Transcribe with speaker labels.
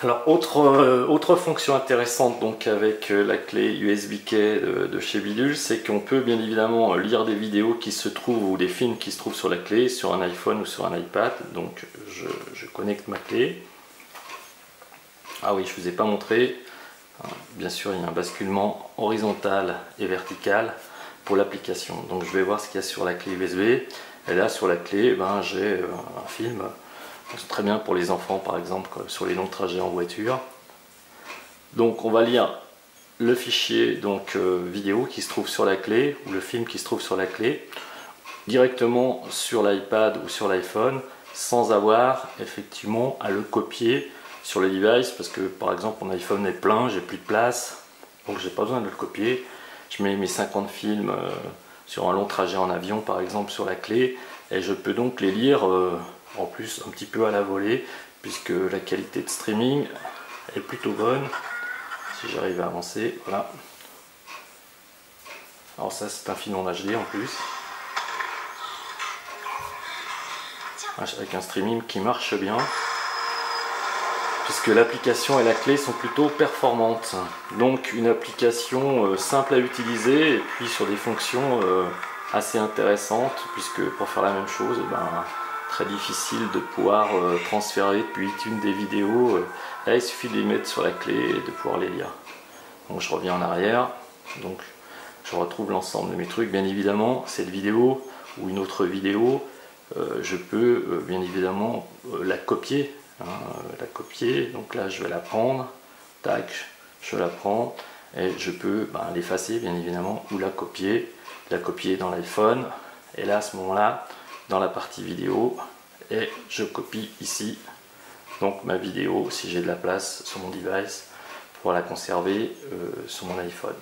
Speaker 1: Alors autre fonction intéressante donc avec la clé USB key de chez Bidule, c'est qu'on peut bien évidemment lire des vidéos qui se trouvent ou des films qui se trouvent sur la clé, sur un iPhone ou sur un iPad. Donc je connecte ma clé. Ah oui, je ne vous ai pas montré. Bien sûr, il y a un basculement horizontal et vertical pour l'application. Donc je vais voir ce qu'il y a sur la clé USB. Et là sur la clé, j'ai un film. C'est très bien pour les enfants par exemple sur les longs trajets en voiture. Donc on va lire le fichier vidéo qui se trouve sur la clé ou le film qui se trouve sur la clé directement sur l'iPad ou sur l'iPhone sans avoir effectivement à le copier sur le device parce que par exemple mon iPhone est plein, j'ai plus de place donc j'ai pas besoin de le copier. Je mets mes 50 films sur un long trajet en avion par exemple sur la clé et je peux donc les lire en plus un petit peu à la volée puisque la qualité de streaming est plutôt bonne. Si j'arrive à avancer, voilà. Alors ça c'est un film en HD en plus. Avec un streaming qui marche bien. Puisque l'application et la clé sont plutôt performantes. Donc une application simple à utiliser et puis sur des fonctions assez intéressantes puisque pour faire la même chose, très difficile de pouvoir transférer depuis iTunes des vidéos. Là, il suffit de les mettre sur la clé et de pouvoir les lire. Donc je reviens en arrière. Donc je retrouve l'ensemble de mes trucs. Bien évidemment, cette vidéo ou une autre vidéo, je peux bien évidemment la copier. La copier. Donc là, je vais la prendre. Tac, je la prends et je peux l'effacer bien évidemment ou la copier dans l'iPhone. Et là, à ce moment-là, dans la partie vidéo, et je copie ici donc ma vidéo si j'ai de la place sur mon device pour la conserver sur mon iPhone.